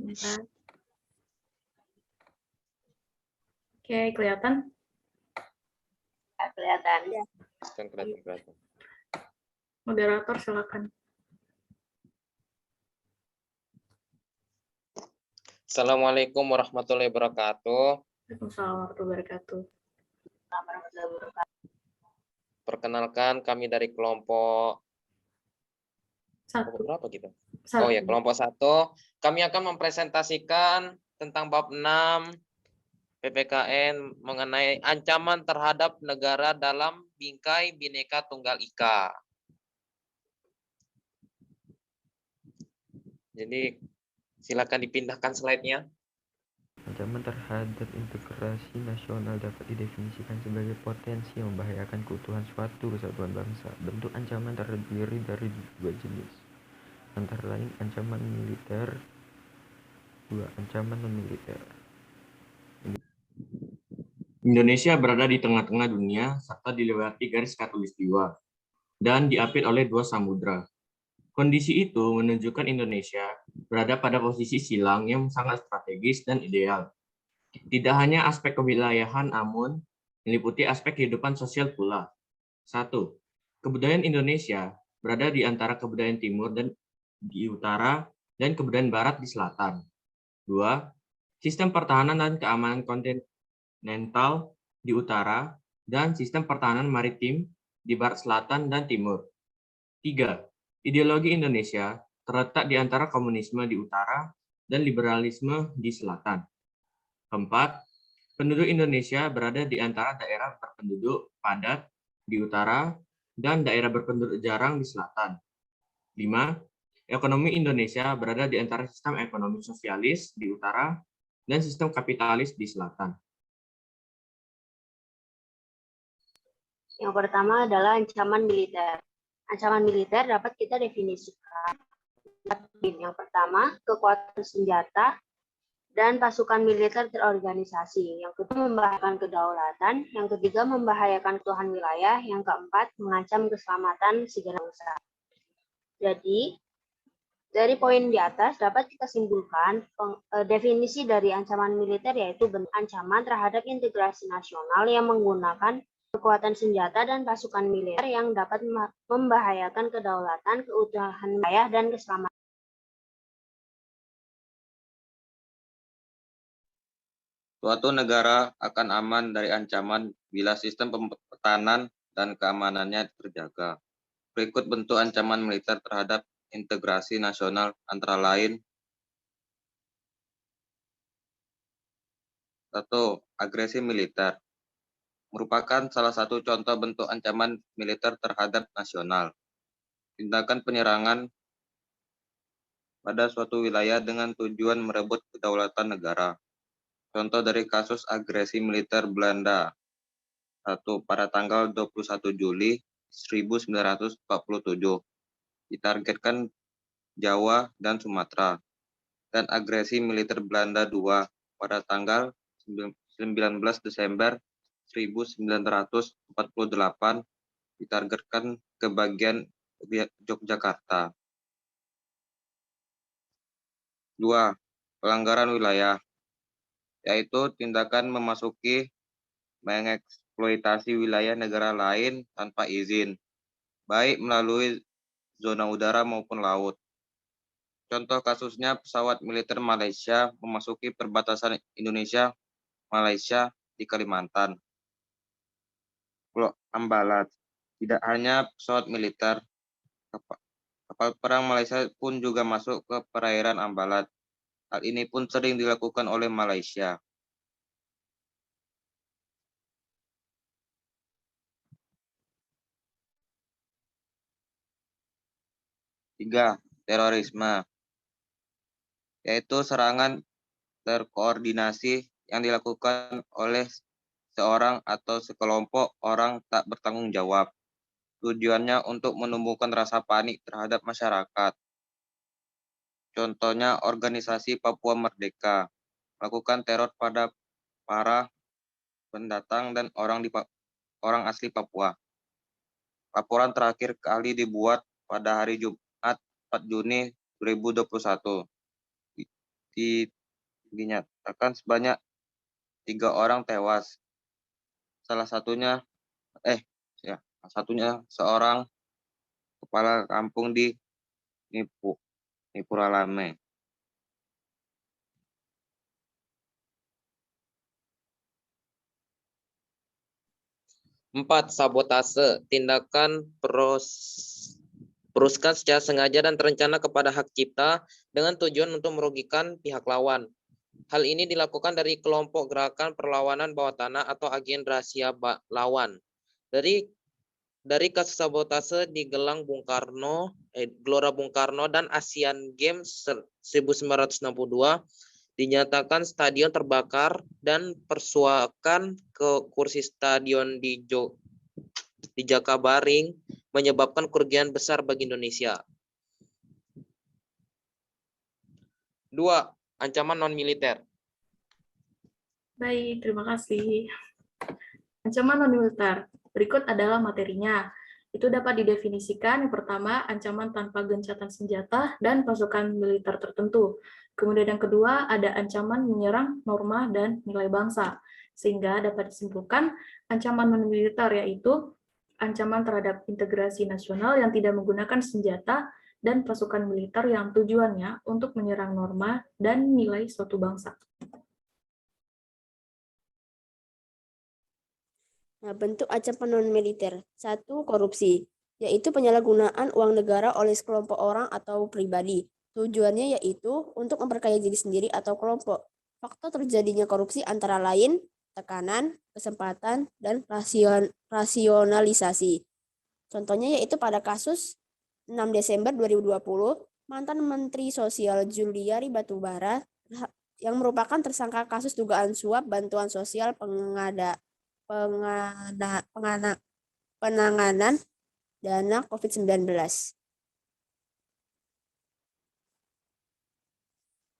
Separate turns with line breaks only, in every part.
Sebentar. Oke, kelihatan?
Kelihatan.
Kelihatan.
Moderator, silakan.
Assalamualaikum warahmatullahi wabarakatuh.
Waalaikumsalam warahmatullahi wabarakatuh.
Perkenalkan, kami dari kelompok
Satu.
berapa kita?
Satu.
Oh ya, kelompok 1. Kami akan mempresentasikan tentang bab 6 PPKN mengenai ancaman terhadap negara dalam bingkai Bhinneka Tunggal Ika. Jadi silakan dipindahkan slide-nya.
Ancaman terhadap integrasi nasional dapat didefinisikan sebagai potensi yang membahayakan keutuhan suatu kesatuan bangsa. Bentuk ancaman terdiri dari dua jenis, antara lain ancaman militer, dua ancaman non-militer.
Indonesia berada di tengah-tengah dunia serta dilewati garis khatulistiwa dan diapit oleh dua samudra. Kondisi itu menunjukkan Indonesia berada pada posisi silang yang sangat strategis dan ideal. Tidak hanya aspek kewilayahan, namun meliputi aspek kehidupan sosial pula. 1. Kebudayaan Indonesia berada di antara kebudayaan timur dan di utara dan kebudayaan barat di selatan. 2. Sistem pertahanan dan keamanan kontinental di utara dan sistem pertahanan maritim di barat, selatan, dan timur. 3. Ideologi Indonesia terletak di antara komunisme di utara dan liberalisme di selatan. 4. Penduduk Indonesia berada di antara daerah berpenduduk padat di utara dan daerah berpenduduk jarang di selatan. 5. Ekonomi Indonesia berada di antara sistem ekonomi sosialis di utara dan sistem kapitalis di selatan.
Yang pertama adalah ancaman militer. Ancaman militer dapat kita definisikan. Yang pertama, kekuatan senjata dan pasukan militer terorganisasi. Yang kedua, membahayakan kedaulatan. Yang ketiga, membahayakan keutuhan wilayah. Yang keempat, mengancam keselamatan segenap bangsa. Jadi, dari poin di atas dapat kita simpulkan definisi dari ancaman militer yaitu ancaman terhadap integrasi nasional yang menggunakan kekuatan senjata dan pasukan militer yang dapat membahayakan kedaulatan, keutuhan wilayah, dan keselamatan.
Suatu negara akan aman dari ancaman bila sistem pertahanan dan keamanannya terjaga. Berikut bentuk ancaman militer terhadap integrasi nasional antara lain: 1. Agresi militer merupakan salah satu contoh bentuk ancaman militer terhadap nasional. Tindakan penyerangan pada suatu wilayah dengan tujuan merebut kedaulatan negara. Contoh dari kasus agresi militer Belanda. 1. Pada tanggal 21 Juli 1947, ditargetkan Jawa dan Sumatera. Dan agresi militer Belanda 2 pada tanggal 19 Desember 1948, ditargetkan ke bagian Yogyakarta. 2. Pelanggaran wilayah, yaitu tindakan memasuki, mengeksploitasi wilayah negara lain tanpa izin, baik melalui zona udara maupun laut. Contoh kasusnya pesawat militer Malaysia memasuki perbatasan Indonesia-Malaysia di Kalimantan. Pulau Ambalat, tidak hanya pesawat militer, kapal perang Malaysia pun juga masuk ke perairan Ambalat. Hal ini pun sering dilakukan oleh Malaysia. 3. Terorisme, yaitu serangan terkoordinasi yang dilakukan oleh seorang atau sekelompok orang tak bertanggung jawab. Tujuannya untuk menumbuhkan rasa panik terhadap masyarakat. Contohnya organisasi Papua Merdeka melakukan teror pada para pendatang dan orang asli Papua. Laporan terakhir kali dibuat pada hari Jumat 4 Juni 2021. dinyatakan sebanyak 3 orang tewas. Salah satunya seorang kepala kampung di Nipuralame.
4. Sabotase, tindakan perusakan secara sengaja dan terencana kepada hak cipta dengan tujuan untuk merugikan pihak lawan. Hal ini dilakukan dari kelompok gerakan perlawanan bawah tanah atau agen rahasia lawan. Dari kasus sabotase di Gelora Bung Karno dan Asian Games 1962, dinyatakan stadion terbakar dan persuakan ke kursi stadion di Jakabaring menyebabkan kerugian besar bagi Indonesia. 2. Ancaman non-militer.
Baik, terima kasih. Ancaman non-militer. Berikut adalah materinya. Itu dapat didefinisikan, yang pertama, ancaman tanpa gencatan senjata dan pasukan militer tertentu. Kemudian yang kedua, ada ancaman menyerang norma dan nilai bangsa. Sehingga dapat disimpulkan, ancaman non-militer yaitu ancaman terhadap integrasi nasional yang tidak menggunakan senjata dan pasukan militer yang tujuannya untuk menyerang norma dan nilai suatu bangsa.
Nah, bentuk ancaman non-militer. 1. Korupsi, yaitu penyalahgunaan uang negara oleh sekelompok orang atau pribadi. Tujuannya yaitu untuk memperkaya diri sendiri atau kelompok. Faktor terjadinya korupsi antara lain tekanan, kesempatan, dan rasionalisasi. Contohnya yaitu pada kasus 6 Desember 2020, mantan Menteri Sosial Juliari Batubara yang merupakan tersangka kasus dugaan suap bantuan sosial penanganan dana COVID-19.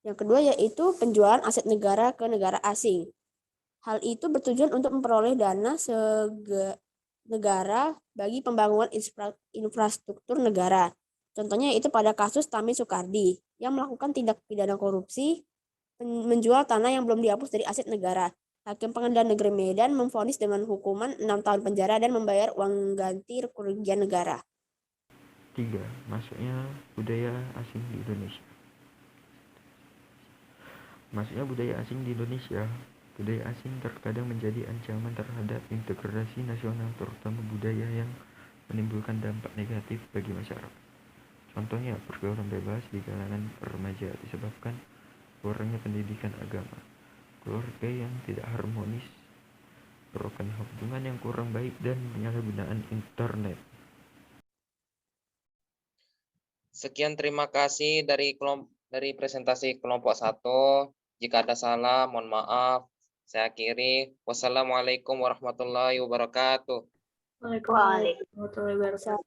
Yang kedua yaitu penjualan aset negara ke negara asing. Hal itu bertujuan untuk memperoleh dana negara bagi pembangunan infrastruktur negara. Contohnya yaitu pada kasus Tami Soekardi yang melakukan tindak pidana korupsi menjual tanah yang belum dihapus dari aset negara. Hakim Pengadilan Negeri Medan memvonis dengan hukuman 6 tahun penjara dan membayar uang ganti kerugian negara.
3. Masuknya budaya asing di Indonesia. Masuknya budaya asing di Indonesia. Budaya asing terkadang menjadi ancaman terhadap integrasi nasional, terutama budaya yang menimbulkan dampak negatif bagi masyarakat. Contohnya, pergaulan bebas di kalangan remaja disebabkan kurangnya pendidikan agama, keluarga yang tidak harmonis, merupakan hubungan yang kurang baik, dan penyalahgunaan internet.
Sekian, terima kasih dari presentasi kelompok 1. Jika ada salah, mohon maaf. Saya akhiri. Wassalamualaikum warahmatullahi wabarakatuh.
Waalaikumsalam warahmatullahi wabarakatuh.